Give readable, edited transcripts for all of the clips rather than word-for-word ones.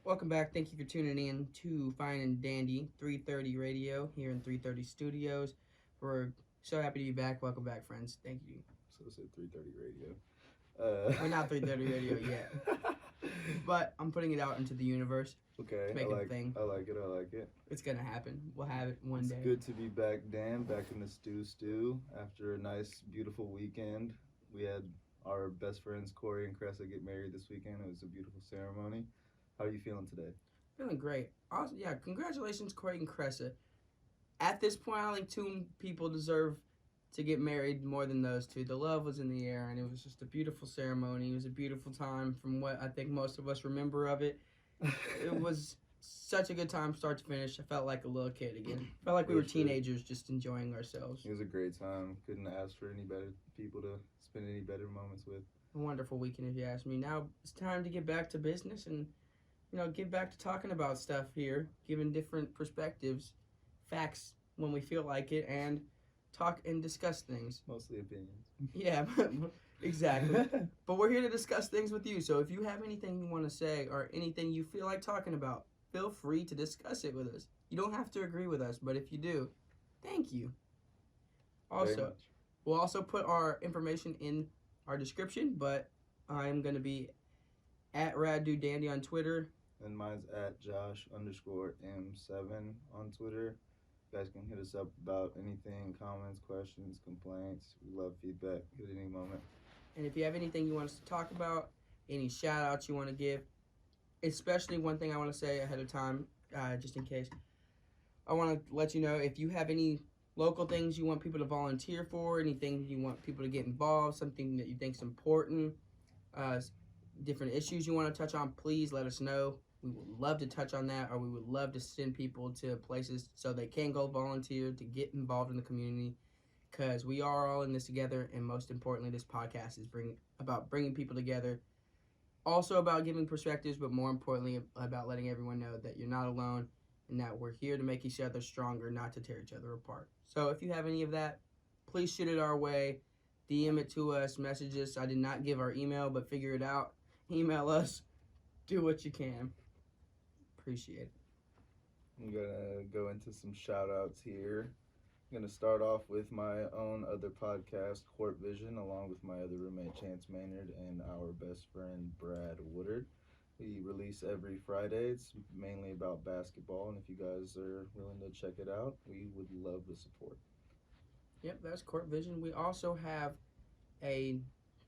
Welcome back. Thank you for tuning in to Fine and Dandy 330 Radio here in 330 Studios. We're so happy to be back. Welcome back, friends. Thank you. So I said 330 radio. We're not 330 Radio yet, but I'm putting it out into the universe. Okay, Make it a thing. I like it. I like it. It's gonna happen. We'll have it one It's day. good to be back, Dan. Back in the stew after a nice, beautiful weekend. We had our best friends Corey and Cressa get married this weekend. It was a beautiful ceremony. How are you feeling today? Feeling great. Awesome. Yeah, congratulations, Corey and Cressa. At this point, I don't think two people deserve to get married more than those two. The love was in the air, and it was just a beautiful ceremony. It was a beautiful time from what I think most of us remember of it. It was such a good time, start to finish. I felt like a little kid again. Felt like we were teenagers just enjoying ourselves. It was a great time. Couldn't ask for any better people to spend any better moments with. A wonderful weekend, if you ask me. Now it's time to get back to business and, get back to talking about stuff here, giving different perspectives, facts when we feel like it, and talk and discuss things. Mostly opinions. Yeah, exactly. But we're here to discuss things with you. So if you have anything you want to say or anything you feel like talking about, feel free to discuss it with us. You don't have to agree with us, but if you do, thank you. Also, we'll also put our information in our description, but I'm going to be at RadDudeDandy on Twitter. And mine's at Josh_M7 on Twitter. You guys can hit us up about anything, comments, questions, complaints. We love feedback at any moment. And if you have anything you want us to talk about, any shout outs you want to give, especially one thing I want to say ahead of time, just in case, I want to let you know if you have any local things you want people to volunteer for, anything you want people to get involved, something that you think is important, different issues you want to touch on, please let us know. We would love to touch on that, or we would love to send people to places so they can go volunteer to get involved in the community, because we are all in this together, and most importantly, this podcast is about bringing people together, also about giving perspectives, but more importantly, about letting everyone know that you're not alone and that we're here to make each other stronger, not to tear each other apart. So if you have any of that, please shoot it our way, DM it to us, message us. I did not give our email, but figure it out. Email us. Do what you can. Appreciate it. I'm going to go into some shout outs here. I'm going to start off with my own other podcast, Court Vision, along with my other roommate, Chance Maynard, and our best friend, Brad Woodard. We release every Friday. It's mainly about basketball, and if you guys are willing to check it out, we would love the support. Yep, that's Court Vision. We also have a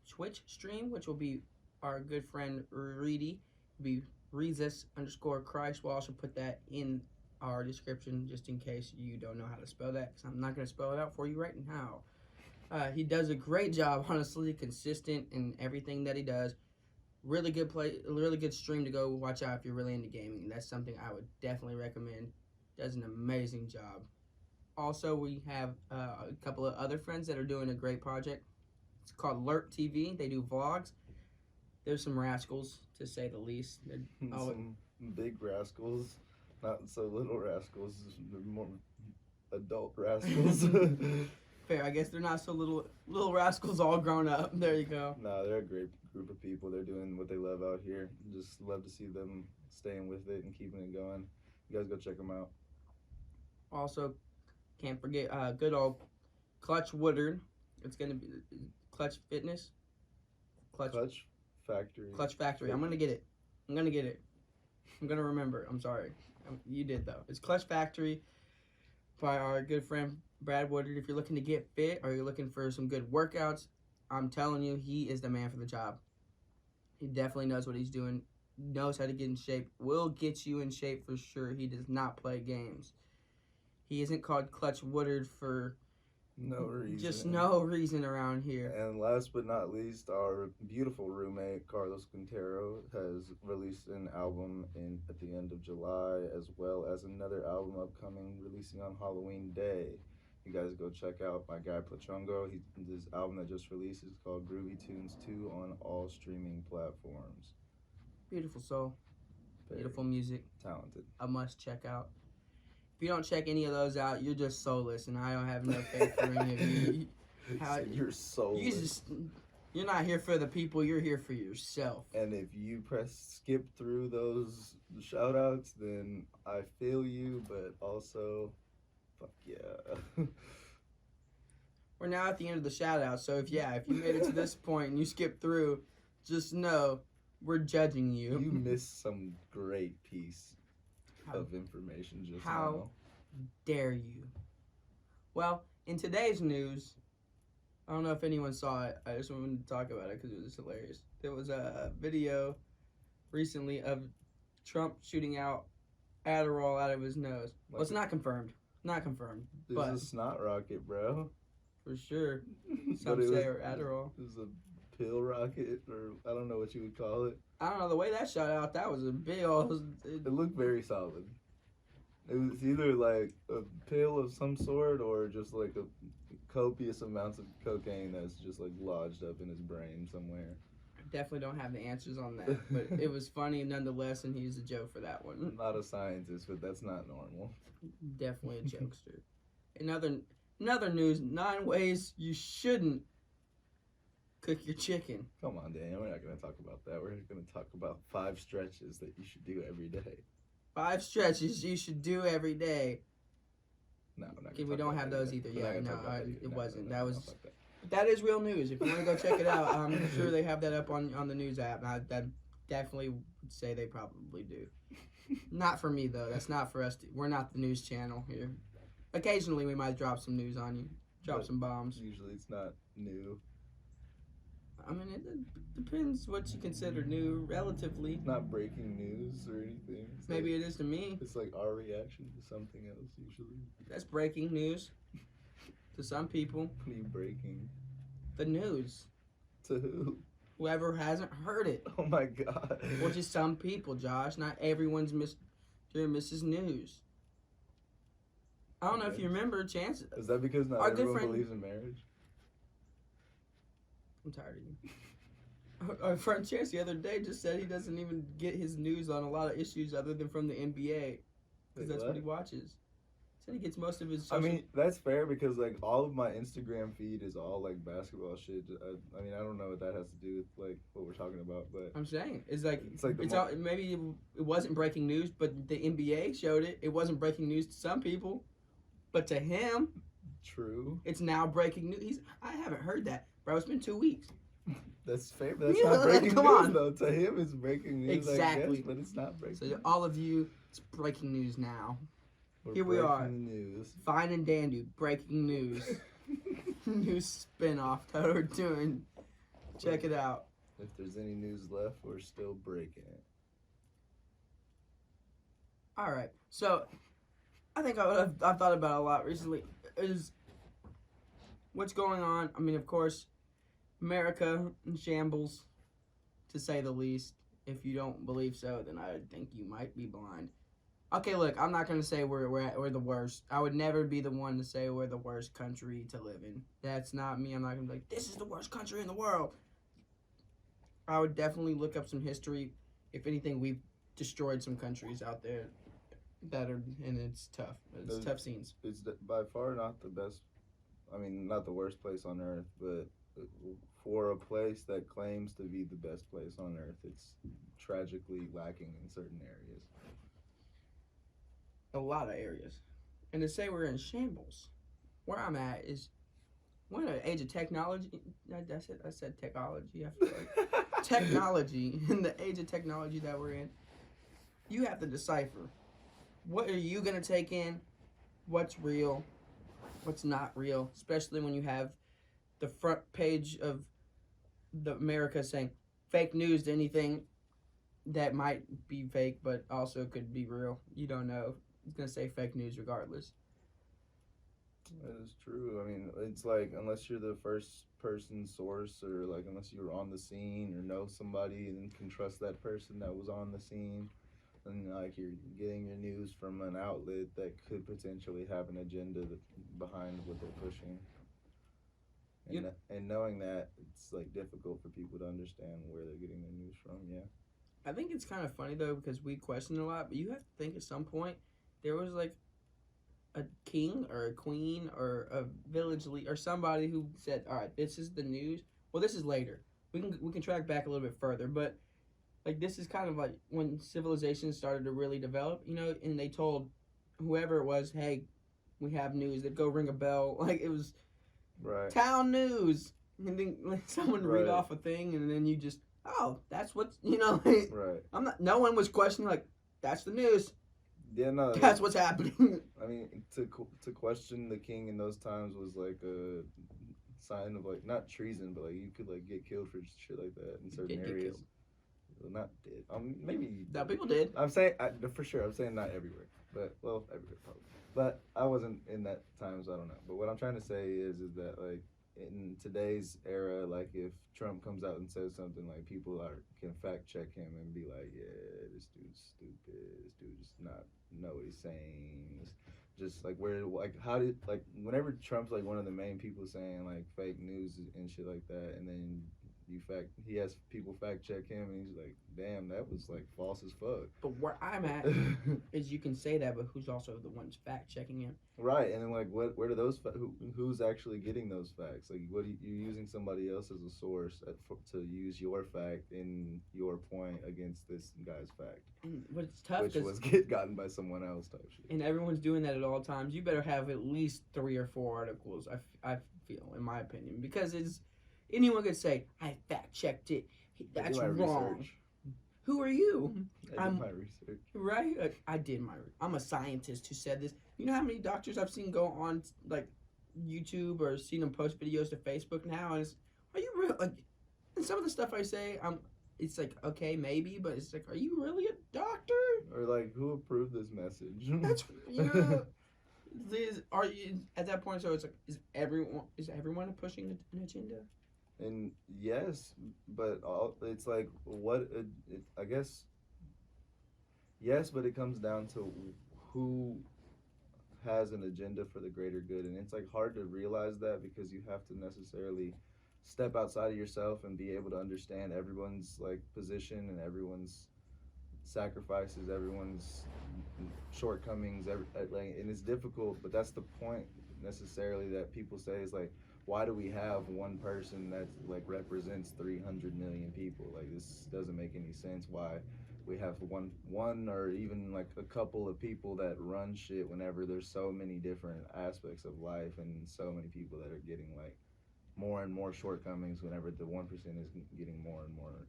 Twitch stream, which will be our good friend Reedy. It'll be Rezis_Christ. We'll also put that in our description just in case you don't know how to spell that, because I'm not going to spell it out for you right now. He does a great job, honestly, consistent in everything that he does. Really good stream to go watch out if you're really into gaming. That's something I would definitely recommend. Does an amazing job. Also, we have a couple of other friends that are doing a great project. It's called Lurk TV. They do vlogs. There's some rascals, to say the least. Some big rascals, not so little rascals. They're more adult rascals. Fair. I guess they're not so little rascals all grown up. There you go. No, they're a great group of people. They're doing what they love out here. Just love to see them staying with it and keeping it going. You guys go check them out. Also, can't forget good old Clutch Woodard. It's going to be Clutch Fitness. Clutch Factory. Clutch Factory. I'm going to get it. I'm going to remember. I'm sorry. You did, though. It's Clutch Factory by our good friend Brad Woodard. If you're looking to get fit or you're looking for some good workouts, I'm telling you, he is the man for the job. He definitely knows what he's doing, knows how to get in shape, will get you in shape for sure. He does not play games. He isn't called Clutch Woodard for no reason. Just no reason around here. And last but not least, our beautiful roommate, Carlos Quintero, has released an album at the end of July, as well as another album upcoming, releasing on Halloween Day. You guys go check out my guy Plachongo. His album that just released is called Groovy Tunes 2 on all streaming platforms. Beautiful soul. Very beautiful music. Talented. A must check out. If you don't check any of those out, you're just soulless, and I don't have no faith for any of you. You're soulless. You're not here for the people, you're here for yourself. And if you press skip through those shout outs, then I feel you, but also, fuck yeah. We're now at the end of the shout out, so if you made it to this point and you skipped through, just know we're judging you. You missed some great piece How- of information just how now. dare you? Well, in today's news, I don't know if anyone saw it. I just wanted to talk about it because it was hilarious. There was a video recently of Trump shooting out Adderall out of his nose. Well, it's not confirmed. Not confirmed, This but is a snot rocket, bro. for sure, But some say or Adderall. It was a pill rocket, or I don't know what you would call it. I don't know, the way that shot out, that was a big old... It looked very solid. It was either like a pill of some sort or just like a copious amounts of cocaine that's just like lodged up in his brain somewhere. Definitely don't have the answers on that, but it was funny nonetheless, and he was a joke for that one. I'm not a scientist, but that's not normal. Definitely a jokester. In other news, 9 ways you shouldn't cook your chicken. Come on, Daniel. We're not going to talk about that. We're going to talk about 5 stretches that you should do every day. 5 stretches you should do every day. No, we're not Okay, gonna we talk don't about have that those either. either. We're not Yeah, gonna no, talk about that either. it No, wasn't. no, That no, was... fuck that. That is real news. If you want to go check it out, I'm sure they have that up on the news app. I definitely would say they probably do. Not for me, though. That's not for us. We're not the news channel here. Occasionally, we might drop some news on you. Drop But some bombs. Usually it's not new. I mean, it depends what you consider new, relatively. It's not breaking news or anything. It's Maybe like, it is to me. it's like our reaction to something else usually. That's breaking news to some people. What are you breaking? The news. To who? Whoever hasn't heard it. Oh my god. Or just some people, Josh. Not everyone's Mr. and Mrs. News. I don't know if you remember Chance. Is that because not Our good everyone friend- believes in marriage? I'm tired of you. Our friend Chance the other day just said he doesn't even get his news on a lot of issues other than from the NBA. Wait, Because that's what he watches. Said he gets most of his I social... mean, that's fair because like all of my Instagram feed is all like basketball shit. I mean, I don't know what that has to do with like what we're talking about, but I'm saying it's like the all, maybe it wasn't breaking news, but the NBA showed it. It wasn't breaking news to some people, but to him, true. it's now breaking news. I haven't heard that, bro. It's been 2 weeks. That's fair, but that's Yeah, not breaking come news on. though. To him, it's breaking news. I Exactly. guess, but it's not breaking. So news. all of you, it's breaking news now. We're here we breaking are. the news. Fine and dandy, breaking news. New spinoff that we're doing. Check it out. If there's any news left, we're still breaking it. All right. So, I think I've thought about a lot recently is what's going on. I mean, of course, America in shambles, to say the least. If you don't believe so, then I think you might be blind. Okay, look, I'm not gonna say we're the worst. I would never be the one to say we're the worst country to live in. That's not me. I'm not gonna be like, this is the worst country in the world. I would definitely look up some history. If anything, we've destroyed some countries out there that are, and it's tough. It's tough scenes. It's by far not the best. I mean, not the worst place on earth, but for a place that claims to be the best place on earth, it's tragically lacking in certain areas. A lot of areas. And to say we're in shambles, where I'm at is we're in an age of technology. I said technology. I feel like technology. In the age of technology that we're in, you have to decipher what are you gonna take in, what's real, what's not real. Especially when you have the front page of the America saying fake news to anything that might be fake, but also could be real. You don't know. It's gonna say fake news regardless. That is true. I mean, it's like unless you're the first person source or like unless you're on the scene or know somebody and can trust that person that was on the scene, and like you're getting your news from an outlet that could potentially have an agenda behind what they're pushing. And, and knowing that, it's like difficult for people to understand where they're getting their news from. Yeah. I think it's kind of funny though because we question a lot, but you have to think at some point there was like a king or a queen or a village leader or somebody who said, all right, this is the news. Well, this is later. We can track back a little bit further, but like this is kind of like when civilization started to really develop, and they told whoever it was, hey, we have news. They'd go ring a bell, like it was Right. town news, and then like, someone read Right. off a thing, and then you just, oh, that's what's like, Right. I'm not. No one was questioning like that's the news. Yeah, no. That's what's happening. I mean, to question the king in those times was like a sign of like not treason, but like you could like get killed for shit like that in certain Did get areas. killed. Well, not did. Maybe. No, people did. I'm saying for sure. I'm saying not everywhere, but well, everywhere probably. But I wasn't in that time, so I don't know. But what I'm trying to say is that like in today's era, like if Trump comes out and says something, like people can fact check him and be like, yeah, this dude's stupid. This dude just not know what he's saying. Just like where like how did like whenever Trump's like one of the main people saying like fake news and shit like that, and then he has people fact check him and he's like, damn, that was like false as fuck. But where I'm at is you can say that, but who's also the ones fact checking him? Right, and then like where do those who's actually getting those facts? Like what you're using somebody else as a source to use your fact in your point against this guy's fact. And what's tough, which was gotten by someone else type shit. And everyone's doing that at all times. You better have at least 3 or 4 articles. I feel, in my opinion, because anyone could say I fact checked it. That's wrong. Research. Who are you? I did my research. Right? I did my. I'm a scientist who said this. You know how many doctors I've seen go on like YouTube or seen them post videos to Facebook now? And are you real? Like, and some of the stuff I say, it's like okay, maybe, but it's like, are you really a doctor? Or like, who approved this message? That's are you at that point? So it's like, is everyone pushing an agenda? And yes, but it's like I guess yes, but it comes down to who has an agenda for the greater good, and it's like hard to realize that because you have to necessarily step outside of yourself and be able to understand everyone's like position and everyone's sacrifices, everyone's shortcomings, and it's difficult, but that's the point necessarily that people say is like, why do we have one person that like represents 300 million people? Like this doesn't make any sense. Why we have one or even like a couple of people that run shit whenever there's so many different aspects of life and so many people that are getting like more and more shortcomings whenever the 1% is getting more and more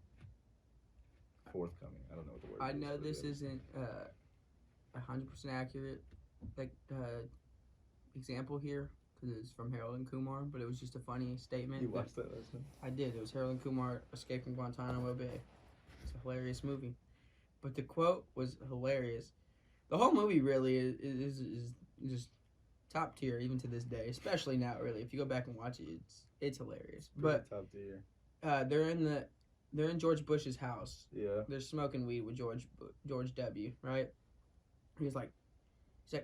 forthcoming. I don't know what the word I is. know this isn't 100% accurate, like example here, because it's from Harold and Kumar, but it was just a funny statement. You watched that last night? I did. It was Harold and Kumar Escape from Guantanamo Bay. It's a hilarious movie, but the quote was hilarious. The whole movie really is just top tier even to this day, especially now. Really, if you go back and watch it, it's hilarious. But top tier. They're in George Bush's house. Yeah. They're smoking weed with George W. Right? He's like,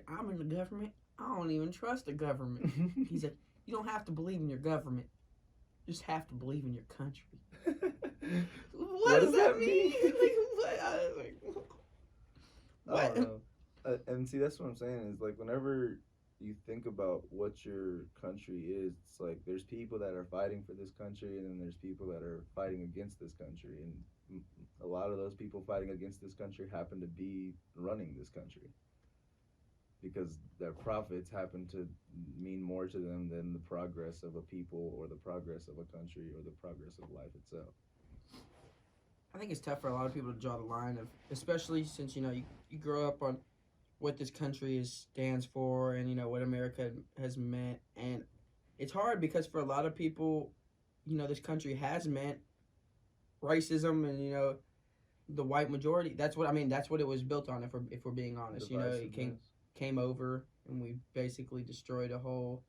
I'm in the government. I don't even trust the government. He's like, you don't have to believe in your government. You just have to believe in your country. What does that mean? I don't know. And see, that's what I'm saying is like whenever you think about what your country is, it's like there's people that are fighting for this country and then there's people that are fighting against this country. And a lot of those people fighting against this country happen to be running this country, because their profits happen to mean more to them than the progress of a people or the progress of a country or the progress of life itself. I think it's tough for a lot of people to draw the line of, especially since you grow up on what this country stands for and what America has meant, and it's hard because for a lot of people, this country has meant racism and the white majority. That's what it was built on. If we're being honest, it came over and we basically destroyed a whole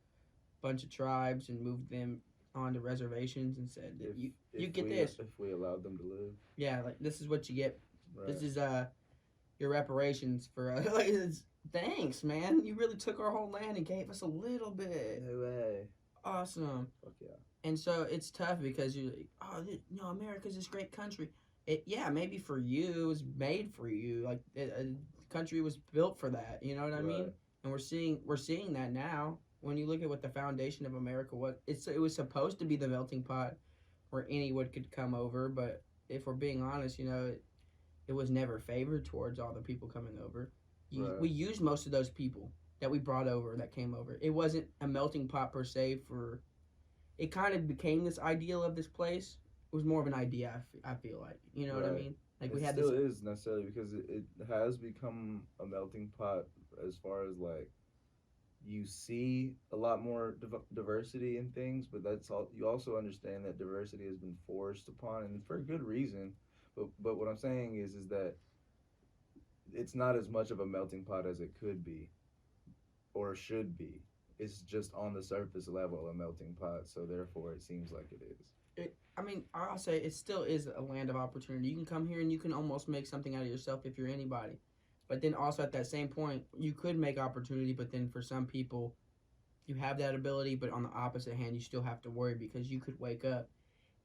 bunch of tribes and moved them onto reservations and said that you get this if we allowed them to live. Yeah, like this is what you get. Right. This is your reparations for thanks, man. You really took our whole land and gave us a little bit. No way. Awesome. Fuck yeah. And so it's tough because you're like, America's this great country. Maybe for you, it was made for you. Like a country was built for that. You know what I mean? And we're seeing that now. When you look at what the foundation of America was, it was supposed to be the melting pot where anyone could come over. But if we're being honest, it was never favored towards all the people coming over. Right. We used most of those people that we brought over that came over. It wasn't a melting pot per se. For it kind of became this ideal of this place. It was more of an idea. I feel like, you know what I Right. mean. Like we It had still this. is necessarily because it has become a melting pot as far as like you see a lot more diversity in things, but that's all. You also understand that diversity has been forced upon, and for good reason. But what I'm saying is that it's not as much of a melting pot as it could be or should be. It's just on the surface level a melting pot, so therefore it seems like it is. I mean, I'll say it still is a land of opportunity. You can come here and you can almost make something out of yourself if you're anybody. But then also at that same point, you could make opportunity, but then for some people, you have that ability, but on the opposite hand, you still have to worry because you could wake up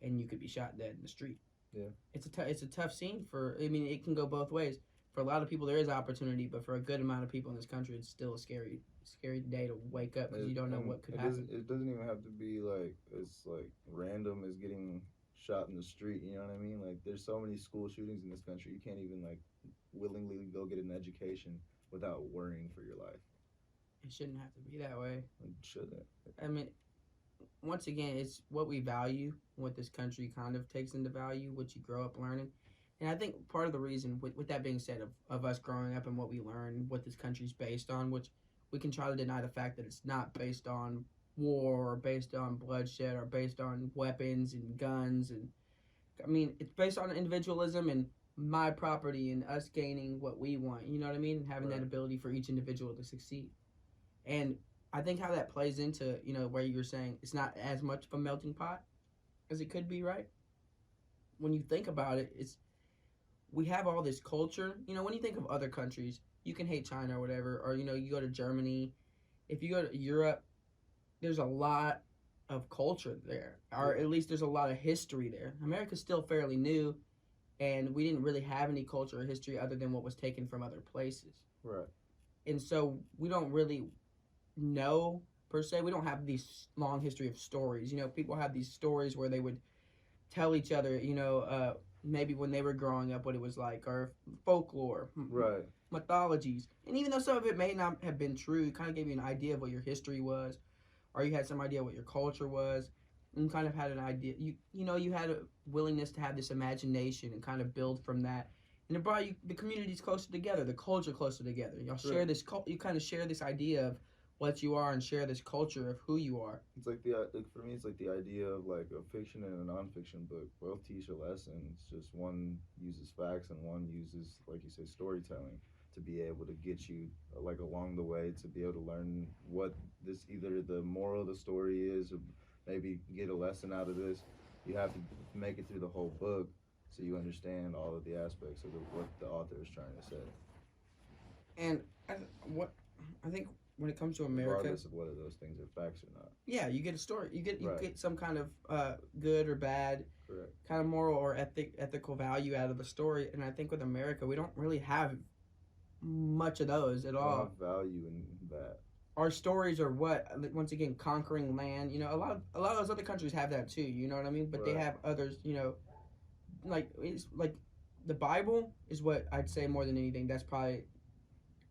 and you could be shot dead in the street. Yeah. It's a tough scene for. I mean, it can go both ways. For a lot of people, there is opportunity, but for a good amount of people in this country, it's still a scary day to wake up because you don't know what could happen. It doesn't even have to be like as like random as getting shot in the street. You know what I mean? Like there's so many school shootings in this country. You can't even like willingly go get an education without worrying for your life. It shouldn't have to be that way. It shouldn't. I mean, once again, it's what we value, what this country kind of takes into value, what you grow up learning. And I think part of the reason, with that being said, of us growing up and what we learn, what this country's based on, which we can try to deny the fact that it's not based on war or based on bloodshed or based on weapons and guns. And I mean, it's based on individualism and my property and us gaining what we want. You know what I mean? And having Right. that ability for each individual to succeed. And I think how that plays into, where you were saying it's not as much of a melting pot as it could be, right? When you think about it, we have all this culture. When you think of other countries, you can hate China or whatever, or you go to Germany. If you go to Europe, there's a lot of culture there, or at least there's a lot of history there. America's still fairly new, and we didn't really have any culture or history other than what was taken from other places. Right. And so we don't really know per se. We don't have these long history of stories. People have these stories where they would tell each other, maybe when they were growing up, what it was like, or folklore, Right. mythologies. And even though some of it may not have been true, it kind of gave you an idea of what your history was, or you had some idea what your culture was, and kind of had an idea. You had a willingness to have this imagination and kind of build from that. And it brought the communities closer together, the culture closer together. Y'all share Right. this you kind of share this idea of what you are and share this culture of who you are. It's like for me, it's like the idea of like a fiction and a nonfiction book. Both teach a lesson. It's just one uses facts and one uses, like you say, storytelling to be able to get you like along the way to be able to learn what this either the moral of the story is, or maybe get a lesson out of this. You have to make it through the whole book so you understand all of the aspects of what the author is trying to say. And I think when it comes to America, Regardless of whether those things are facts or not. yeah, you get a story. You Right. get some kind of good or bad, Correct. kind of moral or ethical value out of the story. And I think with America, we don't really have much of those at I all. don't have value in that. Our stories are what, once again, conquering land. A lot of those other countries have that too. You know what I mean? But they Right. have others. Like it's like the Bible is what I'd say more than anything. That's probably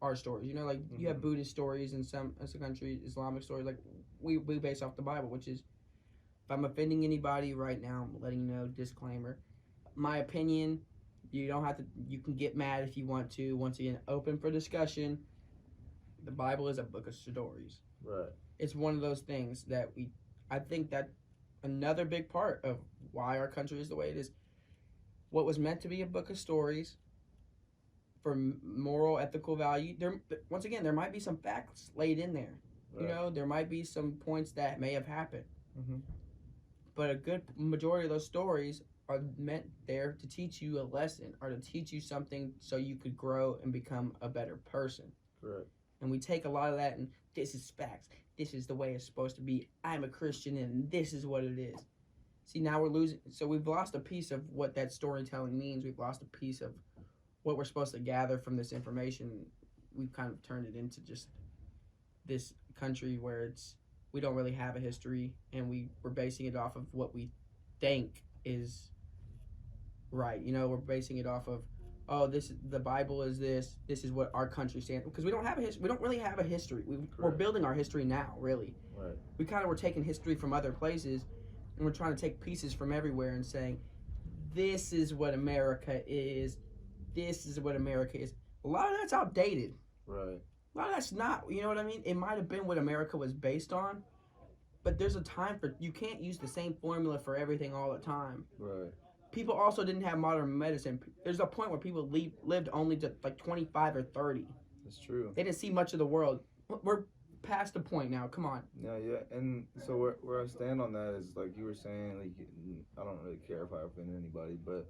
our stories. Like you have Buddhist stories in some countries, Islamic stories. Like we base off the Bible, which is, if I'm offending anybody right now, I'm letting you know, disclaimer. My opinion, you don't have to. You can get mad if you want to. Once again, open for discussion. The Bible is a book of stories. Right. It's one of those things that I think that another big part of why our country is the way it is. What was meant to be a book of stories for moral, ethical value. Once again, there might be some facts laid in there. Right. There might be some points that may have happened. Mm-hmm. But a good majority of those stories are meant there to teach you a lesson or to teach you something so you could grow and become a better person. Correct. And we take a lot of that and this is facts. This is the way it's supposed to be. I'm a Christian and this is what it is. See, now we're losing. So we've lost a piece of what that storytelling means. We've lost a piece of what we're supposed to gather from this information. We've kind of turned it into just this country where we don't really have a history and we're basing it off of what we think is right. You know, we're basing it off of, oh, the Bible is this. This is what our country stands, because we don't have a we don't really have a history. We're building our history now, really. Right. We kind of were taking history from other places, and we're trying to take pieces from everywhere and saying, this is what America is. This is what America is. A lot of that's outdated. Right. A lot of that's not. You know what I mean? It might have been what America was based on, but there's a time for, you can't use the same formula for everything all the time. Right. People also didn't have modern medicine. There's a point where people lived only to like 25 or 30. That's true. They didn't see much of the world. We're past the point now. Come on. Yeah. And so where I stand on that is, like you were saying, like, I don't really care if I offend anybody, but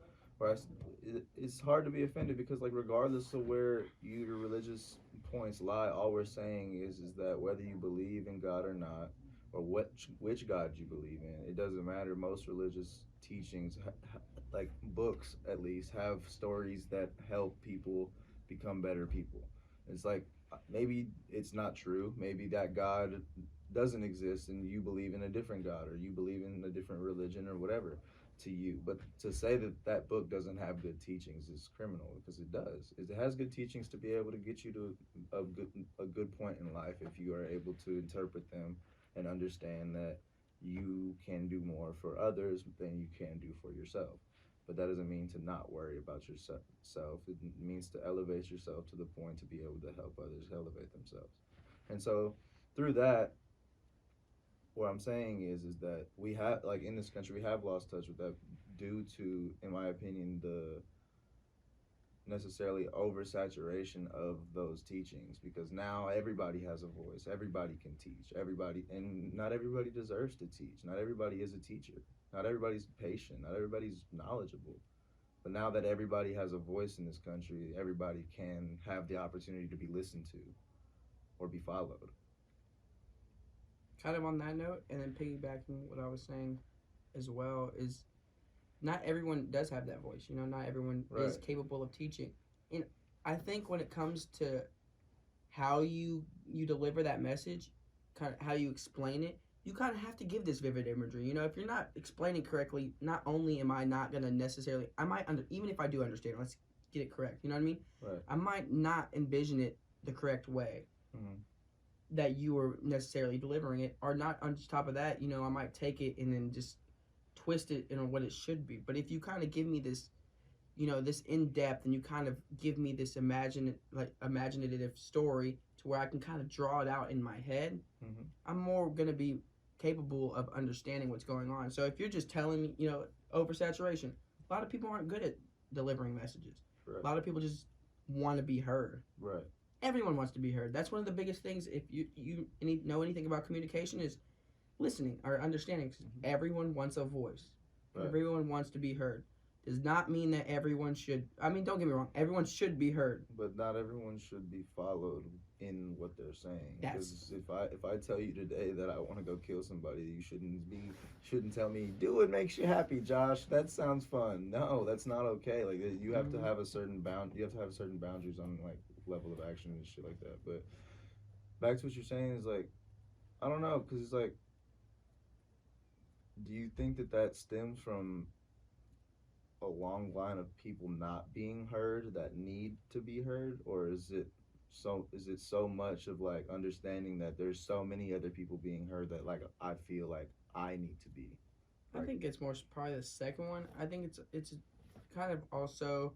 it's hard to be offended, because, like, regardless of where your religious points lie, all we're saying is that whether you believe in God or not, or which God you believe in, it doesn't matter. Most religious teachings, like books at least, have stories that help people become better people. It's like, maybe it's not true. Maybe that God doesn't exist and you believe in a different God, or you believe in a different religion or whatever to you. But to say that that book doesn't have good teachings is criminal, because it does. It has good teachings to be able to get you to a good point in life, if you are able to interpret them and understand that you can do more for others than you can do for yourself. But that doesn't mean to not worry about yourself. It means to elevate yourself to the point to be able to help others elevate themselves. And so through that, what I'm saying is that we have, like, in this country, we have lost touch with that, due to, in my opinion, the necessarily oversaturation of those teachings, because now everybody has a voice, everybody can teach, and not everybody deserves to teach, not everybody is a teacher, not everybody's patient, not everybody's knowledgeable. But now that everybody has a voice in this country, everybody can have the opportunity to be listened to or be followed. Kind of on that note, and then piggybacking what I was saying as well, is not everyone does have that voice. You know, not everyone is capable of teaching. And I think when it comes to how you deliver that message, kind of how you explain it, you kind of have to give this vivid imagery. You know, if you're not explaining correctly, not only am I not going to necessarily, I might, even if I do understand, let's get it correct. You know what I mean? Right. I might not envision it the correct way. Mm-hmm. That you were necessarily delivering it, or not. On top of that, you know, I might take it and then just twist it in what it should be. But if you kind of give me this, you know, this in depth, and you kind of give me this imaginative story to where I can kind of draw it out in my head, mm-hmm. I'm more gonna be capable of understanding what's going on. So if you're just telling me, you know, oversaturation, a lot of people aren't good at delivering messages. Right. A lot of people just want to be heard. Right. Everyone wants to be heard. That's one of the biggest things. If you know anything about communication, is listening or understanding. Mm-hmm. Everyone wants a voice. Right. Everyone wants to be heard. Does not mean that everyone should. I mean, don't get me wrong. Everyone should be heard. But not everyone should be followed in what they're saying. Because if I tell you today that I want to go kill somebody, you shouldn't tell me, do what makes you happy, Josh. That sounds fun. No, that's not okay. Like, you have to have a certain You have to have certain boundaries on, like, level of action and shit like that. But back to what you're saying is, like, I don't know, because it's like, do you think that stems from a long line of people not being heard that need to be heard, or is it so much of, like, understanding that there's so many other people being heard that, like, I feel like I need to be? Like, I think it's more probably the second one. I think it's kind of also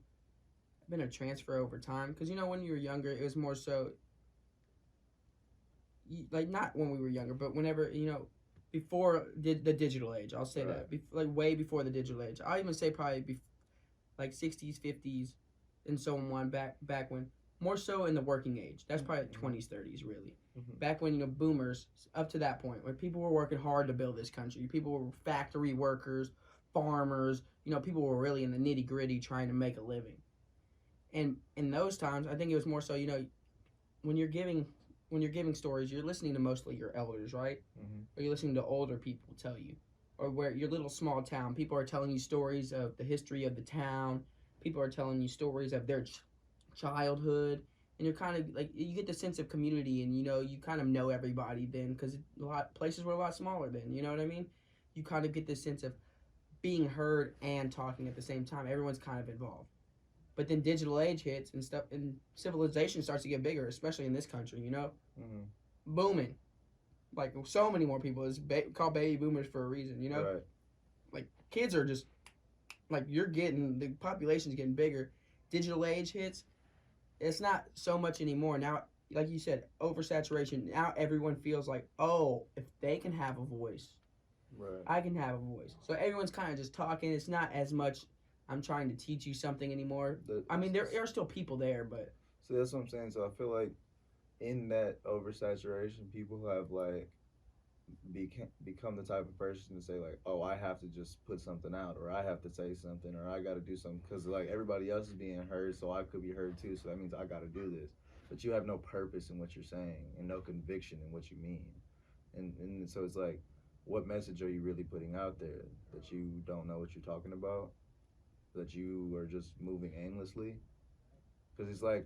been a transfer over time, because, you know, when you were younger, it was more so, like, not when we were younger, but whenever, you know, before the digital age, I'll say that, like, way before the digital age. I'll even say probably like 60s, 50s, and so on, back when, more so in the working age. That's probably 20s, 30s, really. Mm-hmm. Back when, you know, boomers, up to that point, where people were working hard to build this country. People were factory workers, farmers, you know, people were really in the nitty gritty trying to make a living. And in those times, I think it was more so, you know, when you're giving stories, you're listening to mostly your elders, right? Mm-hmm. Or you're listening to older people tell you. Or where your little small town, people are telling you stories of the history of the town. People are telling you stories of their childhood. And you're kind of, like, you get the sense of community, and, you know, you kind of know everybody then, because places were a lot smaller then, you know what I mean? You kind of get this sense of being heard and talking at the same time. Everyone's kind of involved. But then digital age hits and stuff, and civilization starts to get bigger, especially in this country. Mm-hmm. Booming. Like so many more people is called baby boomers for a reason. Right. Like kids are just like you're getting the population's getting bigger. Digital age hits. It's not so much anymore now. Like you said, oversaturation. Now everyone feels like, oh, if they can have a voice, Right. I can have a voice. So everyone's kind of just talking. It's not as much I'm trying to teach you something anymore. I mean, there are still people there, but So that's what I'm saying. So I feel like in that oversaturation, people have like become the type of person to say like, oh, I have to just put something out, or I have to say something, or I got to do something because like everybody else is being heard, so I could be heard too. So that means I got to do this. But you have no purpose in what you're saying and no conviction in what you mean, and so it's like, what message are you really putting out there that you don't know what you're talking about, that you are just moving aimlessly? Because it's like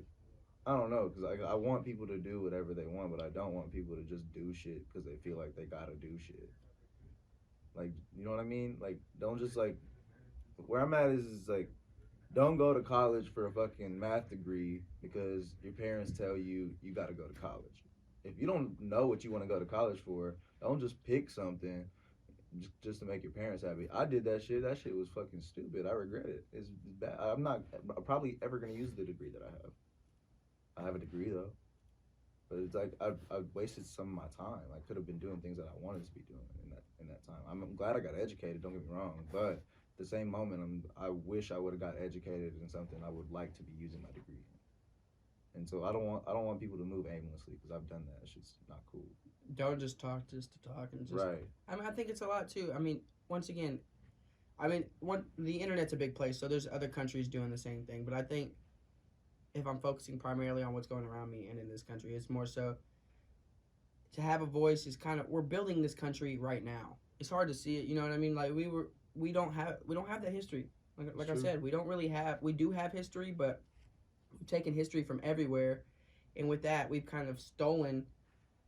I don't know, because I want people to do whatever they want, but I don't want people to just do shit because they feel like they gotta do shit. Like, you know what I mean? Like, don't just like where I'm at is like, don't go to college for a fucking math degree because your parents tell you you gotta go to college. If you don't know what you want to go to college for, don't just pick something just to make your parents happy. I did that shit. That shit was fucking stupid. I regret it. It's bad. I'm not probably ever gonna use the degree that I have. I have a degree though. But it's like I've wasted some of my time. I could have been doing things that I wanted to be doing in that time. I'm glad I got educated. Don't get me wrong, but at the same moment, I wish I would have got educated in something I would like to be using my degree in. And so I don't want people to move aimlessly because I've done that. It's just not cool. don't just talk just to talk and just. Right. I mean, I think it's a lot too. I mean, once again, the internet's a big place, so there's other countries doing the same thing. But I think if I'm focusing primarily on what's going around me and in this country, it's more so to have a voice is kind of we're building this country right now. It's hard to see it, you know what I mean? Like we don't have that history. Like I said, we don't really have we do have history, but we've taken history from everywhere, and with that we've kind of stolen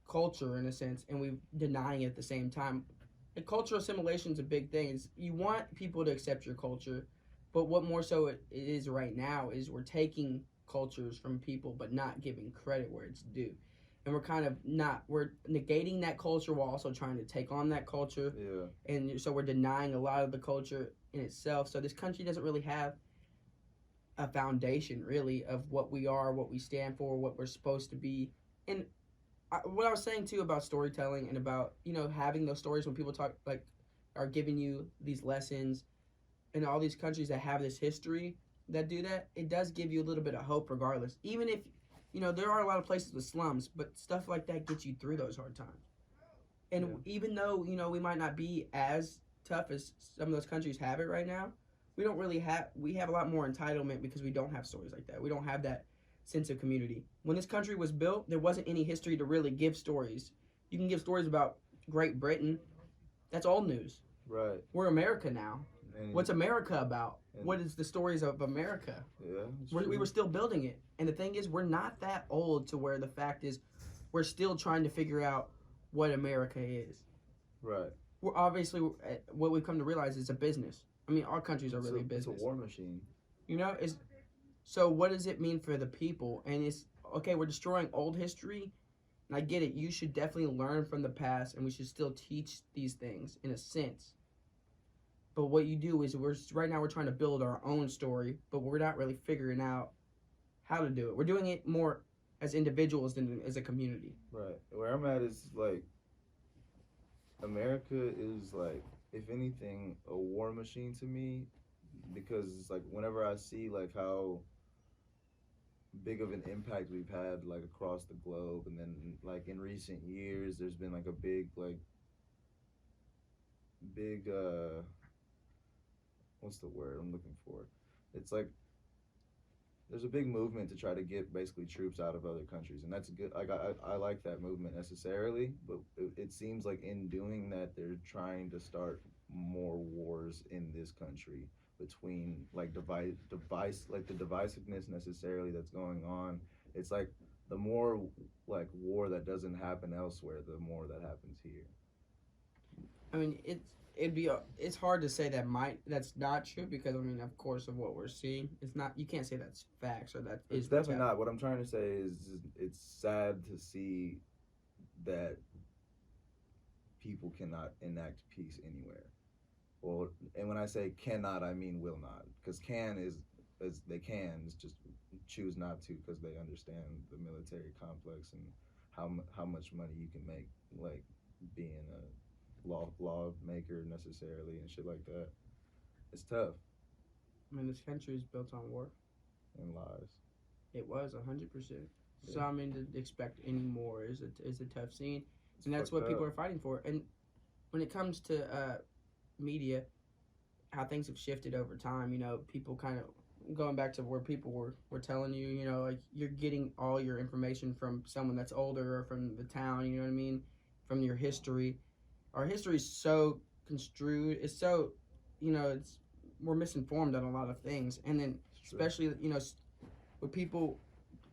culture in a sense, and we're denying it at the same time. And cultural assimilation is a big thing. Is you want people to accept your culture, but what more so it is right now is we're taking cultures from people but not giving credit where it's due, and we're kind of not we're negating that culture while also trying to take on that culture, Yeah. and so we're denying a lot of the culture in itself. So this country doesn't really have a foundation really of what we are, what we stand for, what we're supposed to be, and what I was saying too about storytelling and about having those stories when people talk like are giving you these lessons in all these countries that have this history that do that, it does give you a little bit of hope regardless. Even if there are a lot of places with slums, but stuff like that gets you through those hard times. And even though we might not be as tough as some of those countries have it right now, we have a lot more entitlement because we don't have stories like that. We don't have that sense of community. When this country was built, there wasn't any history to really give stories. You can give stories about Great Britain. That's old news. Right. We're America now. And What's America about? What is the stories of America? Yeah. We were still building it. And the thing is, we're not that old to where the fact is we're still trying to figure out what America is. Right. We're obviously, what we've come to realize is a business. I mean, our countries are really a business. It's a war machine. So what does it mean for the people? And it's, okay, we're destroying old history. And I get it. You should definitely learn from the past, and we should still teach these things in a sense. But what you do is right now we're trying to build our own story, but we're not really figuring out how to do it. We're doing it more as individuals than as a community. Right. Where I'm at is like America is like, if anything, a war machine to me, because it's like whenever I see like how big of an impact we've had like across the globe, and then like in recent years there's been like a big what's the word I'm looking for? It's like there's a big movement to try to get basically troops out of other countries, and that's good. Like I like that movement necessarily, but it seems like in doing that they're trying to start more wars in this country between like like the divisiveness necessarily that's going on. It's like the more like war that doesn't happen elsewhere, the more that happens here. I mean, it's hard to say that's not true because I mean, of course, of what we're seeing, it's not. You can't say that's facts or that It's is what's definitely happening. not. What I'm trying to say is it's sad to see that people cannot enact peace anywhere. Well, and when I say cannot, I mean will not. Because can is they can, it's just choose not to because they understand the military complex and how much money you can make, like being a lawmaker necessarily and shit like that. It's tough I mean, this country is built on war. and lies. It was 100%. So Yeah, I mean, to expect any more is a tough scene, it's and that's fucked what people up. are fighting for. And when it comes to media, how things have shifted over time. People kind of going back to where people were telling you, like you're getting all your information from someone that's older or from the town. You know what I mean? From your history. Our history is so construed. It's so, it's we're misinformed on a lot of things, and then It's true. especially with people,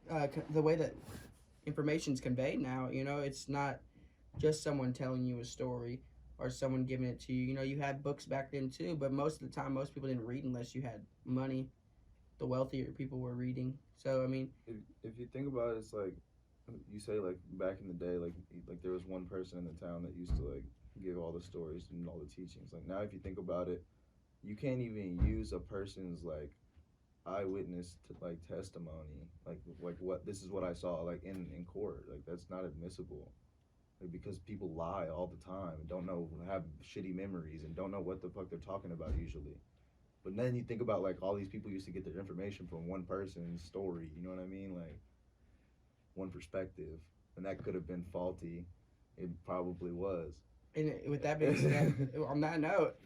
the way that information's conveyed now. It's not just someone telling you a story or someone giving it to you. You had books back then too, but most of the time, most people didn't read unless you had money. The wealthier people were reading. So I mean, If you think about it, it's like you say like back in the day, like there was one person in the town that used to like give all the stories and all the teachings. Like now, if you think about it, you can't even use a person's like eyewitness to like testimony, like what this is what I saw like in court. Like that's not admissible. Like because people lie all the time and don't know have shitty memories and don't know what the fuck they're talking about usually. But then you think about like all these people used to get their information from one person's story. You know what I mean? Like one perspective, and that could have been faulty. It probably was. and with that being said, on that note,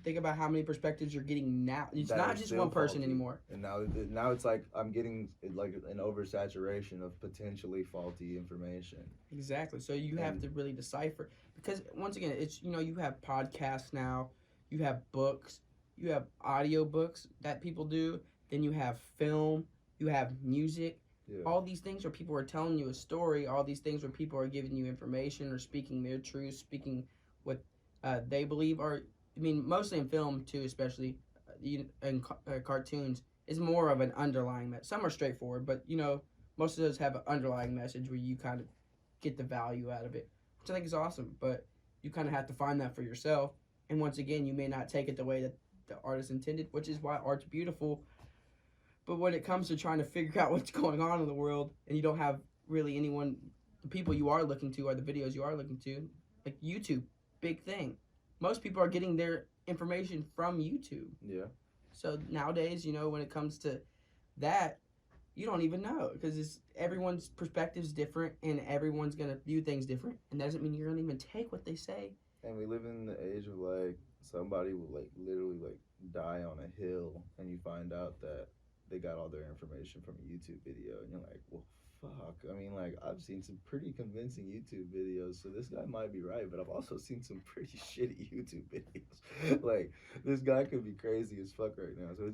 think about how many perspectives you're getting now. It's That are not just still one person faulty. anymore. And now it's like I'm getting like an oversaturation of potentially faulty information. Exactly. So you have And to really decipher because once again, it's you have podcasts now, you have books, you have audio books that people do, then you have film, you have music. yeah, All these things where people are telling you a story, all these things where people are giving you information or speaking their truth, speaking what they believe are. I mean, mostly in film too, especially in cartoons, is more of an underlying. Some are straightforward, but most of those have an underlying message where you kind of get the value out of it, which I think is awesome. But you kind of have to find that for yourself. And once again, you may not take it the way that the artist intended, which is why art's beautiful. But when it comes to trying to figure out what's going on in the world, and you don't have really anyone, the people you are looking to or the videos you are looking to, like YouTube, big thing. Most people are getting their information from YouTube. yeah. So nowadays, when it comes to that, you don't even know because everyone's perspective is different and everyone's gonna view things different, and that doesn't mean you're gonna even take what they say. And we live in the age of like somebody will like literally like die on a hill, and you find out that they got all their information from a YouTube video, and you're like, well, fuck. I mean, like I've seen some pretty convincing YouTube videos, so this guy might be right, but I've also seen some pretty shitty YouTube videos. Like this guy could be crazy as fuck right now. So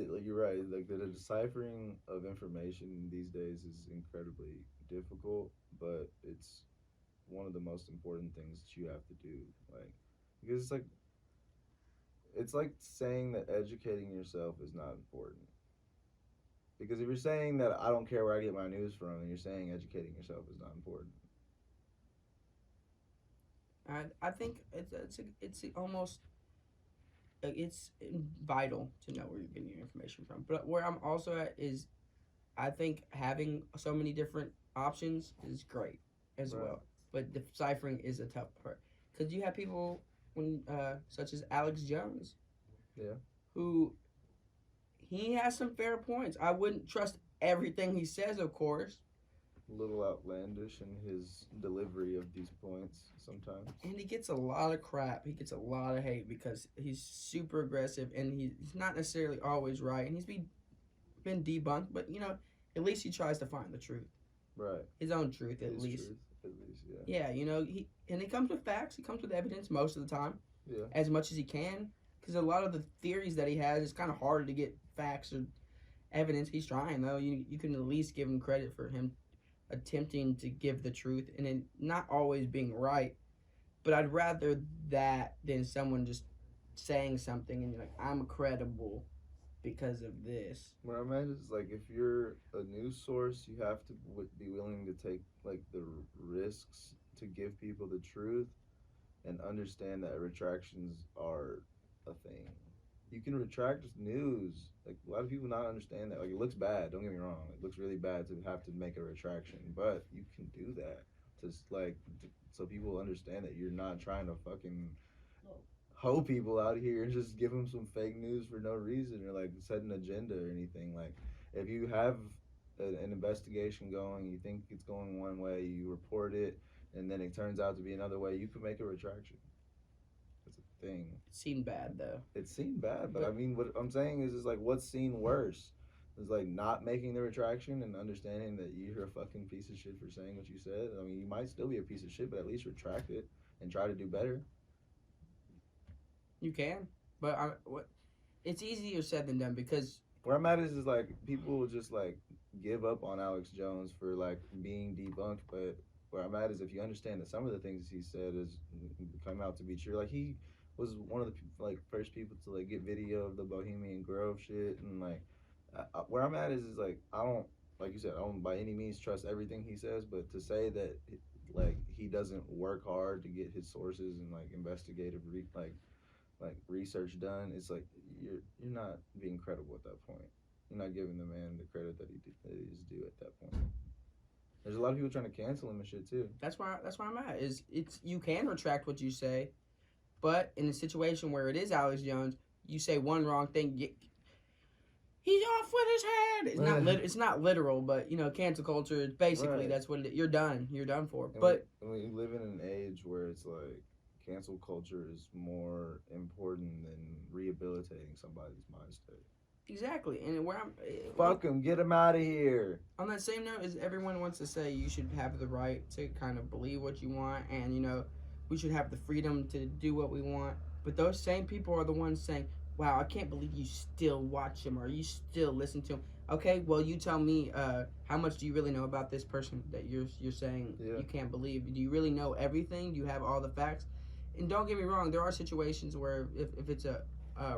like you're right. Like the deciphering of information these days is incredibly difficult, but it's one of the most important things that you have to do. Like because it's like saying that educating yourself is not important. Because if you're saying that I don't care where I get my news from, then you're saying educating yourself is not important. I think it's almost it's vital to know where you're getting your information from. But where I'm also at is I think having so many different options is great as Right. well. But deciphering is a tough part because you have people such as Alex Jones, Yeah. who he has some fair points. I wouldn't trust everything he says, of course, A little outlandish in his delivery of these points sometimes. and he gets a lot of crap. He gets a lot of hate because he's super aggressive and he's not necessarily always right. And he's been debunked, but at least he tries to find the truth, Right. his own truth at His least. truth, at least, yeah. Yeah, he comes with facts. He comes with evidence most of the time, Yeah. as much as he can, because a lot of the theories that he has is kind of hard to get facts or evidence. He's trying though. You can at least give him credit for him attempting to give the truth and then not always being right. But I'd rather that than someone just saying something and you're like, I'm credible because of this. What I meant is like if you're a news source, you have to be willing to take like the risks to give people the truth and understand that retractions are a thing. You can retract news. Like a lot of people not understand that. Like it looks bad. Don't get me wrong. It looks really bad to have to make a retraction, but you can do that. Just like so people understand that you're not trying to fucking hoe people out here and just give them some fake news for no reason or like set an agenda or anything. Like if you have an investigation going, you think it's going one way, you report it, and then it turns out to be another way, you can make a retraction. That's a thing. It seemed bad though. It seemed bad, but I mean, what I'm saying is like, what's seen worse? Is like not making the retraction and understanding that you're a fucking piece of shit for saying what you said. I mean, you might still be a piece of shit, but at least retract it and try to do better. You can, but it's easier said than done because where I'm at is like people will just like give up on Alex Jones for like being debunked, but where I'm at is if you understand that some of the things he said is come out to be true. Like he was one of the like first people to like get video of the Bohemian Grove shit, and like where I'm at is like I don't like you said I don't by any means trust everything he says, but to say that like he doesn't work hard to get his sources and like investigative like research done, it's like you're not being credible at that point. You're not giving the man the credit that that he is due at that point. There's a lot of people trying to cancel him and shit too. That's why I'm at. It's you can retract what you say, but in a situation where it is Alex Jones, you say one wrong thing, he's off with his head. It's not literal, but you know, cancel culture is basically right. That's what you're done. You're done for. And but we live in an age where it's like cancel culture is more important than rehabilitating somebody's mind state. Exactly, and where I'm fuck him, get him out of here. On that same note, is everyone wants to say you should have the right to kind of believe what you want, and you know, we should have the freedom to do what we want. But those same people are the ones saying, "Wow, I can't believe you still watch him or you still listen to him." Okay, well, you tell me, how much do you really know about this person that you're saying you can't believe? Do you really know everything? Do you have all the facts? And don't get me wrong, there are situations where if it's a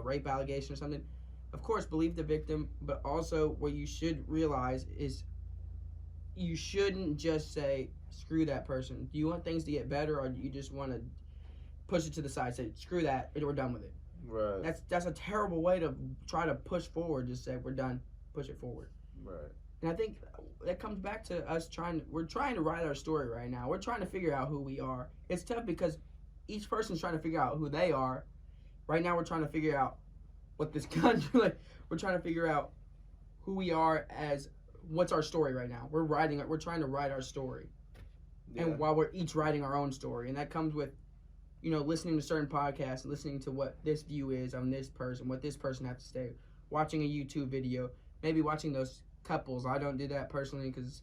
rape allegation or something, of course, believe the victim, but also what you should realize is you shouldn't just say, screw that person. Do you want things to get better, or do you just want to push it to the side, say, screw that, we're done with it? Right. That's a terrible way to try to push forward, just say, we're done, push it forward. Right. And I think that comes back to us we're trying to write our story right now. We're trying to figure out who we are. It's tough because each person's trying to figure out who they are. Right now, we're trying to figure out what this country, like, we're trying to figure out who we are as what's our story right now. We're trying to write our story. Yeah. And while we're each writing our own story, and that comes with, you know, listening to certain podcasts, listening to what this view is on this person, what this person has to say, watching a YouTube video, maybe watching those couples. I don't do that personally because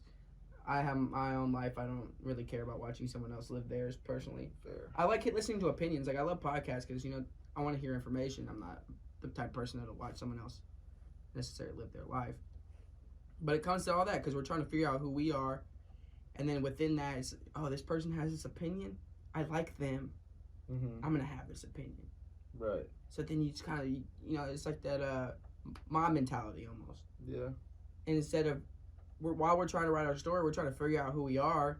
I have my own life. I don't really care about watching someone else live theirs personally. Fair. I like listening to opinions. Like, I love podcasts because, you know, I want to hear information. I'm not the type of person that'll watch someone else necessarily live their life. But it comes to all that because we're trying to figure out who we are. And then within that, it's, oh, this person has this opinion. I like them. Mm-hmm. I'm going to have this opinion. Right. So then you just kind of, you know, it's like that mob mentality almost. Yeah. And instead of, while we're trying to write our story, we're trying to figure out who we are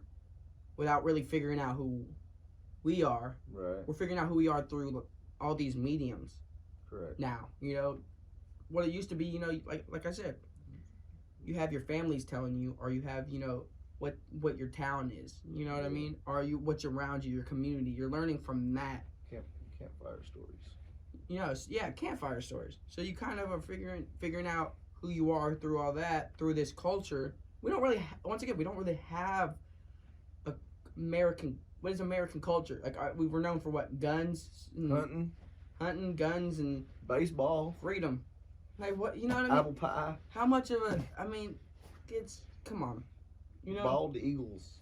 without really figuring out who we are. Right. We're figuring out who we are through all these mediums. Correct. Now, you know, what it used to be, you know, like I said, you have your families telling you, or you have, you know, what your town is. You know what I mean? Or what's around you, your community. You're learning from that. Campfire stories. You know, yeah, campfire stories. So you kind of are figuring out who you are through all that, through this culture. We don't really, once again, we don't really have what is American culture? Like, we were known for what? Guns? Hunting, guns, and baseball. Freedom. Like, what, you know what I mean? Apple pie. How much of I mean, come on. You know? Bald eagles.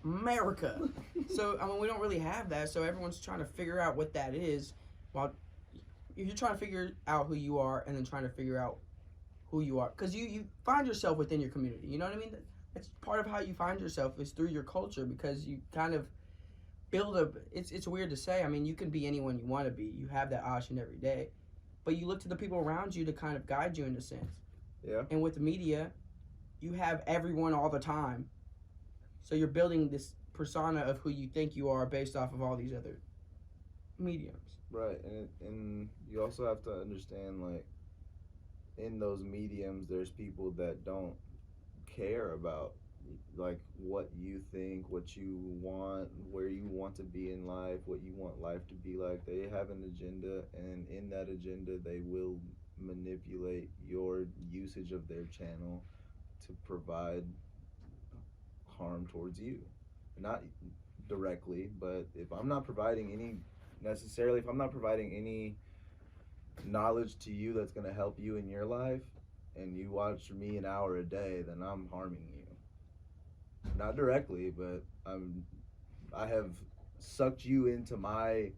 America. So, I mean, we don't really have that, so everyone's trying to figure out what that is, while you're trying to figure out who you are and then trying to figure out who you are. Because you find yourself within your community, you know what I mean? That's part of how you find yourself is through your culture, because you kind of build a. It's weird to say. I mean, you can be anyone you want to be. You have that option every day, but you look to the people around you to kind of guide you in a sense. Yeah. And with the media, you have everyone all the time, so you're building this persona of who you think you are based off of all these other mediums. Right, and you also have to understand, like, in those mediums, there's people that don't care about, like, what you think, what you want, where you want to be in life, what you want life to be like. They have an agenda, and in that agenda, they will manipulate your usage of their channel to provide harm towards you. Not directly, but if I'm not providing any necessarily, if I'm not providing any knowledge to you that's going to help you in your life, and you watch me an hour a day, then I'm harming you. Not directly, but I have sucked you into my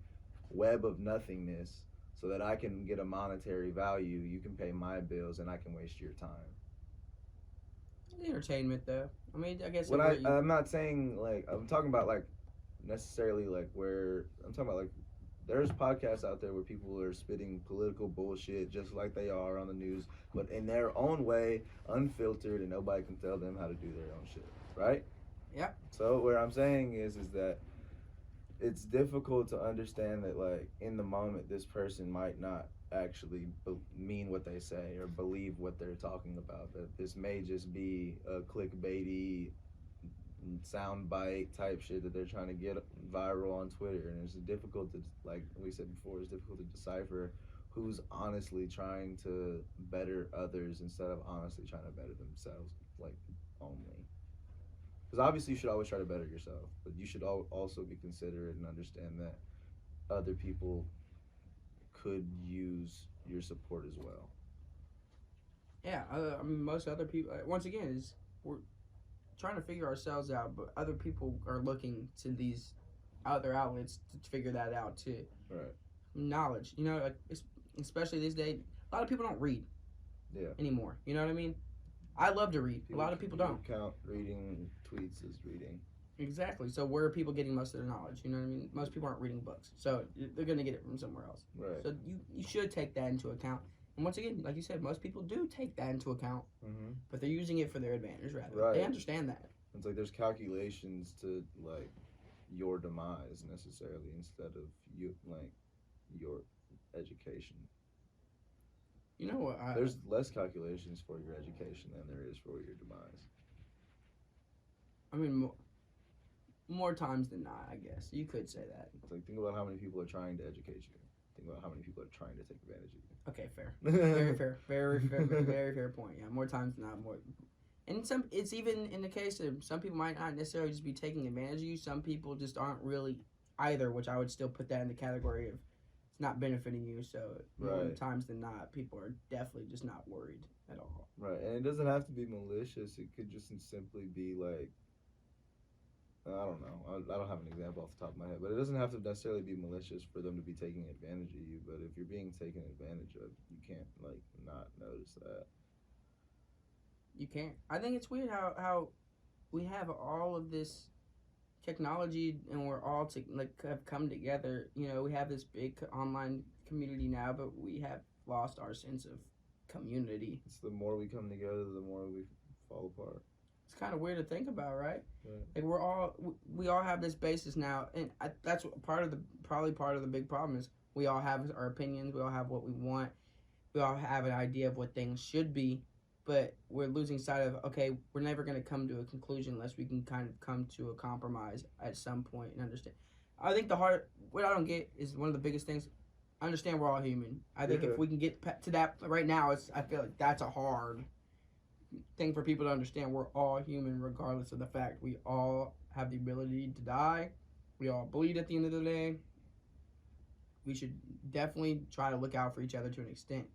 web of nothingness so that I can get a monetary value. You can pay my bills, and I can waste your time. Entertainment, though. I mean, I guess When where you. I'm not saying, like, I'm talking about, like, necessarily, like, where I'm talking about, like, there's podcasts out there where people are spitting political bullshit just like they are on the news, but in their own way, unfiltered, and nobody can tell them how to do their own shit, right? Yeah. So what I'm saying is that it's difficult to understand that, like, in the moment, this person might not actually mean what they say or believe what they're talking about. That this may just be a clickbaity soundbite type shit that they're trying to get viral on Twitter, and it's difficult to, like we said before, it's difficult to decipher who's honestly trying to better others instead of honestly trying to better themselves, like, only. Because obviously you should always try to better yourself, but you should also be considerate and understand that other people could use your support as well. Yeah. I mean, most other people. Once again, is we're trying to figure ourselves out, but other people are looking to these other outlets to figure that out too. Right. Knowledge, like especially these days, a lot of people don't read Yeah. anymore. You know what I mean? I love to read. A lot of people don't. Count reading tweets as reading. Exactly. So where are people getting most of their knowledge? You know what I mean? Most people aren't reading books, so they're going to get it from somewhere else. Right. So you should take that into account. And once again, like you said, most people do take that into account, but they're using it for their advantage rather. Right. They understand that. It's like there's calculations to, like, your demise necessarily instead of you, like, your education. You know what? There's less calculations for your education than there is for your demise. I mean, more times than not, I guess you could say that. It's like, think about how many people are trying to educate you. Think about how many people are trying to take advantage of you. Okay, fair. Very fair. Very fair. Very fair point. Yeah, more times than not, more. And it's even in the case of some people might not necessarily just be taking advantage of you. Some people just aren't really either, which I would still put that in the category of it's not benefiting you. So more times than not, people are definitely just not worried at all. Right, and it doesn't have to be malicious. It could just simply be like, I don't know. I don't have an example off the top of my head, but it doesn't have to necessarily be malicious for them to be taking advantage of you. But if you're being taken advantage of, you can't, like, not notice that. You can't. I think it's weird how we have all of this technology and we're all have come together. We have this big online community now, but we have lost our sense of community. It's the more we come together, the more we fall apart. It's kind of weird to think about, right? Right. Like we all have this basis now, and that's part of the big problem is we all have our opinions, we all have what we want, we all have an idea of what things should be, but we're losing sight of, okay, we're never going to come to a conclusion unless we can kind of come to a compromise at some point and understand. I think what I don't get is one of the biggest things. I understand we're all human. I think if we can get to that right now, I feel like that's a hard thing for people to understand. We're all human regardless of the fact we all have the ability to die. We all bleed at the end of the day. We should definitely try to look out for each other to an extent,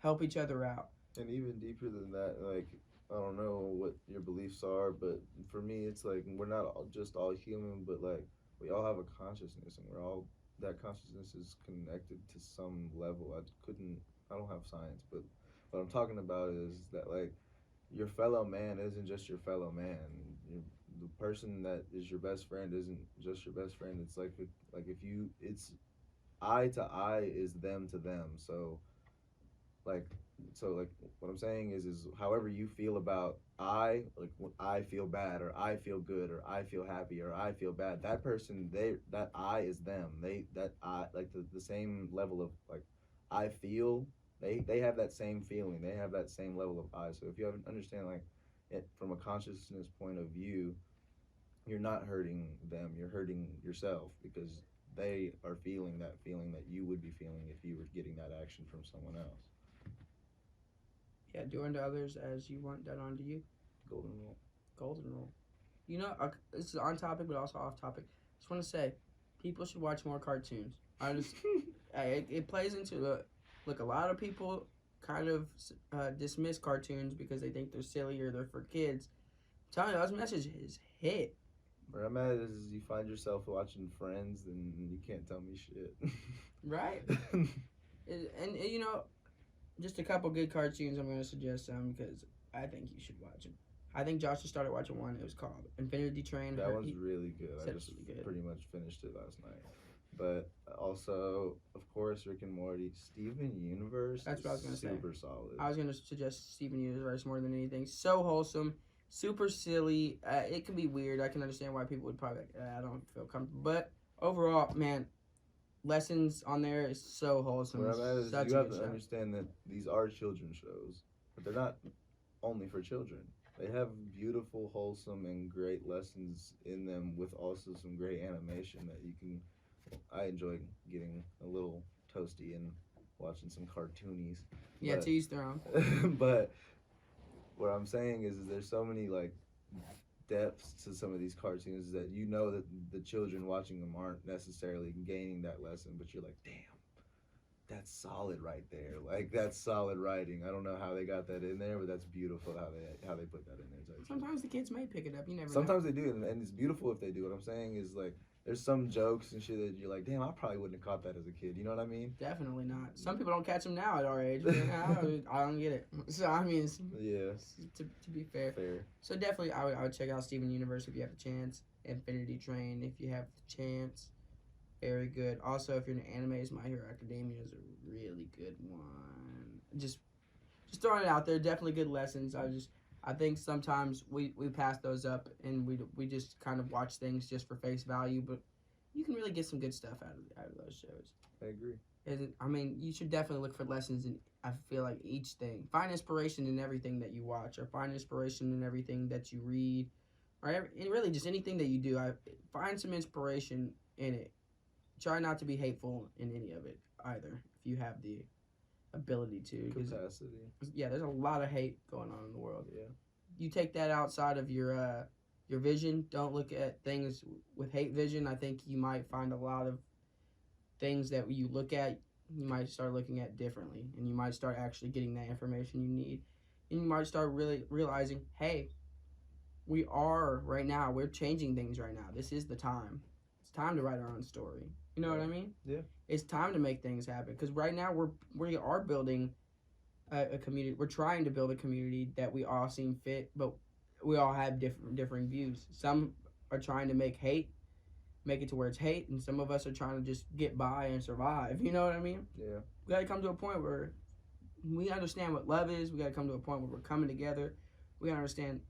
help each other out. And even deeper than that, like, I don't know what your beliefs are, but for me, it's like we're not just all human, but, like, we all have a consciousness, and that consciousness is connected to some level. I don't have science, but what I'm talking about is that, like, your fellow man isn't just your fellow man. the person that is your best friend isn't just your best friend. It's like if you it's eye to eye is them to them. Like like what I'm saying is however you feel about I, like when I feel bad or I feel good or I feel happy or I feel bad, that person, they, that I is them, they, that I, like the same level of like I feel, they have that same feeling, they have that same level of I. So if you have understand like it from a consciousness point of view, you're not hurting them, you're hurting yourself, because they are feeling that feeling that you would be feeling if you were getting that action from someone else. Yeah, do unto others as you want done unto you. Golden rule. Golden rule. You know, this is on topic, but also off topic. Just want to say, people should watch more cartoons. I just, it plays into the, look, a lot of people kind of dismiss cartoons because they think they're silly or they're for kids. I'm telling you, those messages hit. Where I'm at is you find yourself watching Friends, and you can't tell me shit. Right? And you know, just a couple good cartoons I'm going to suggest some because I think you should watch them. I think Josh just started watching one. It was called Infinity Train. That one's really good. I just really good. pretty much finished it last night. But also, of course, Rick and Morty. Steven Universe. That's what I was going to say. Super solid. I was going to suggest Steven Universe more than anything. So wholesome, super silly. It can be weird. I can understand why people would probably I don't feel comfortable. But overall, man, lessons on there is so wholesome. Where I'm at is Such you a have good to show. understand that these are children's shows, but they're not only for children. They have beautiful, wholesome, and great lessons in them, with also some great animation that you can. I enjoy getting a little toasty and watching some cartoonies. Yeah, but, to each their own. But what I'm saying is there's so many like depths to some of these cartoons that you know that the children watching them aren't necessarily gaining that lesson, but you're like, damn, that's solid right there. Like that's solid writing. I don't know how they got that in there, but that's beautiful how they put that in there. Sometimes the kids may pick it up. You never Sometimes know. they do, and it's beautiful if they do. What I'm saying is like there's some jokes and shit that you're like, damn, I probably wouldn't have caught that as a kid. You know what I mean? Definitely not. Some people don't catch them now at our age. But I don't get it. So I mean, Yeah. To be fair. Fair. So definitely, I would check out Steven Universe if you have the chance. Infinity Train if you have the chance. Very good. Also, if you're into animes, My Hero Academia is a really good one. Just throwing it out there. Definitely good lessons. I think sometimes we pass those up and we just kind of watch things just for face value, but you can really get some good stuff out of those shows. I agree. And I mean, you should definitely look for lessons in, I feel like, each thing. Find inspiration in everything that you watch, or find inspiration in everything that you read, or and really just anything that you do. Find some inspiration in it. Try not to be hateful in any of it either, if you have the ability to. Capacity. Yeah, there's a lot of hate going on in the world. Yeah. You take that outside of your vision. Don't look at things with hate vision. I think you might find a lot of things that you look at, you might start looking at differently, and you might start actually getting that information you need, and you might start really realizing, hey, we're changing things right now. This is the time. It's time to write our own story. You know what I mean? Yeah. It's time to make things happen, because right now we are building a community. We're trying to build a community that we all seem fit, but we all have differing views. Some are trying to make it to where it's hate, and some of us are trying to just get by and survive. You know what I mean? Yeah. We got to come to a point where we understand what love is. We got to come to a point where we're coming together. We understand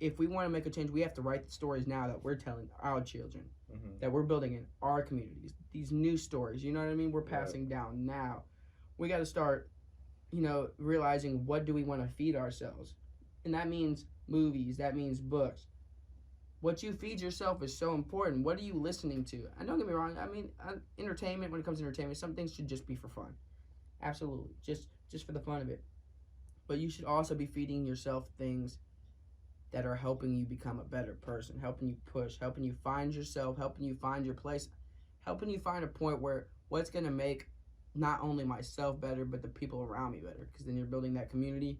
if we want to make a change, we have to write the stories now that we're telling our children, that we're building in our communities. These new stories, you know what I mean? We're passing down now. We got to start, realizing what do we want to feed ourselves. And that means movies. That means books. What you feed yourself is so important. What are you listening to? And don't get me wrong. I mean, entertainment, when it comes to entertainment, some things should just be for fun. Absolutely. Just for the fun of it. But you should also be feeding yourself things that are helping you become a better person, helping you push, helping you find yourself, helping you find your place, helping you find a point where what's going to make not only myself better, but the people around me better. Because then you're building that community.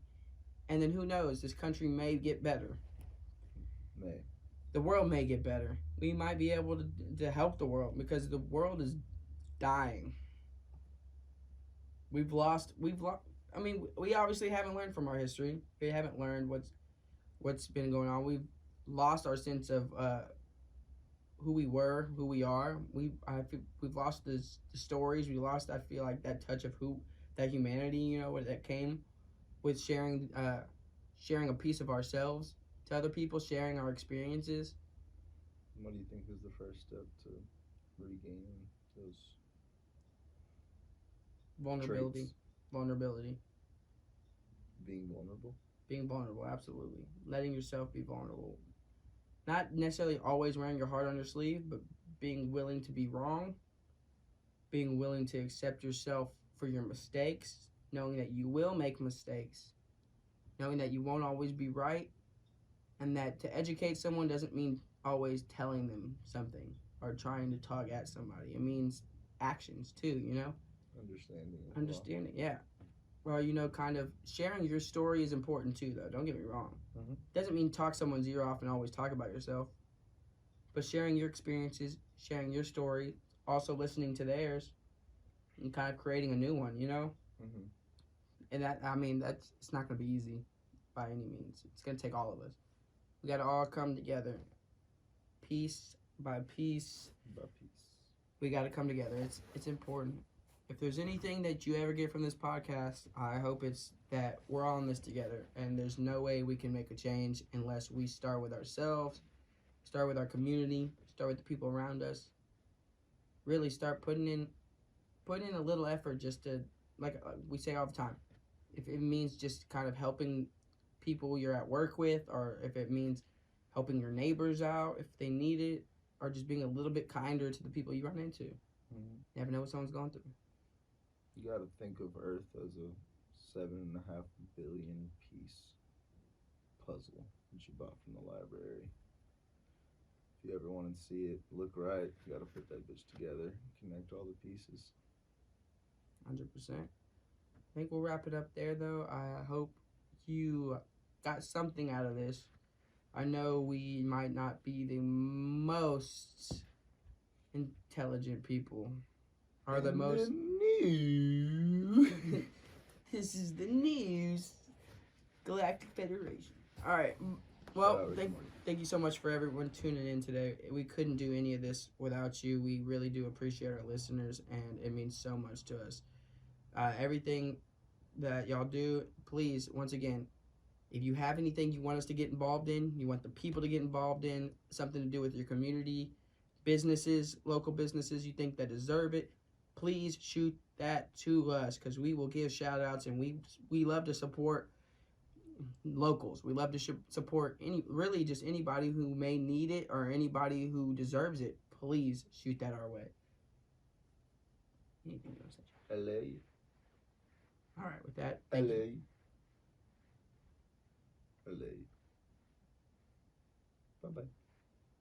And then who knows, this country may get better. May. The world may get better. We might be able to help the world, because the world is dying. We've lost. I mean, we obviously haven't learned from our history. We haven't learned what's been going on. lost our sense of who we were, who we are. We've lost the stories. We lost. I feel like that touch of who that humanity. Where that came with sharing a piece of ourselves to other people, sharing our experiences. What do you think is the first step to regaining those Vulnerability, traits? vulnerability, Being vulnerable. being vulnerable. Absolutely, letting yourself be vulnerable. Not necessarily always wearing your heart on your sleeve, but being willing to be wrong, being willing to accept yourself for your mistakes, knowing that you will make mistakes, knowing that you won't always be right, and that to educate someone doesn't mean always telling them something or trying to tug at somebody. It means actions too. Understanding as well. Understanding, yeah. Well, kind of sharing your story is important too, though. Don't get me wrong. Mm-hmm. Doesn't mean talk someone's ear off and always talk about yourself, but sharing your experiences, sharing your story, also listening to theirs, and kind of creating a new one. Mm-hmm. And that's it's not gonna be easy by any means. It's gonna take all of us. We gotta all come together, piece by piece. By peace. We gotta come together. It's important. If there's anything that you ever get from this podcast, I hope it's that we're all in this together, and there's no way we can make a change unless we start with ourselves, start with our community, start with the people around us. Really start putting in a little effort just to, like we say all the time, if it means just kind of helping people you're at work with, or if it means helping your neighbors out if they need it, or just being a little bit kinder to the people you run into. Mm-hmm. You never know what someone's going through. You got to think of Earth as a 7.5 billion piece puzzle that you bought from the library. If you ever want to see it look right, you got to put that bitch together, connect all the pieces. 100%. I think we'll wrap it up there, though. I hope you got something out of this. I know we might not be the most intelligent people, or the most. News. This is the news. Galactic Federation. All right. Well, thank you so much for everyone tuning in today. We couldn't do any of this without you. We really do appreciate our listeners, and it means so much to us. Everything that y'all do, please, once again, if you have anything you want us to get involved in, you want the people to get involved in, something to do with your community, businesses, local businesses you think that deserve it, please shoot that to us, because we will give shout outs, and we love to support locals. We love to support just anybody who may need it or anybody who deserves it. Please shoot that our way. Anything you want to say? LA. All right, with that, LA. LA.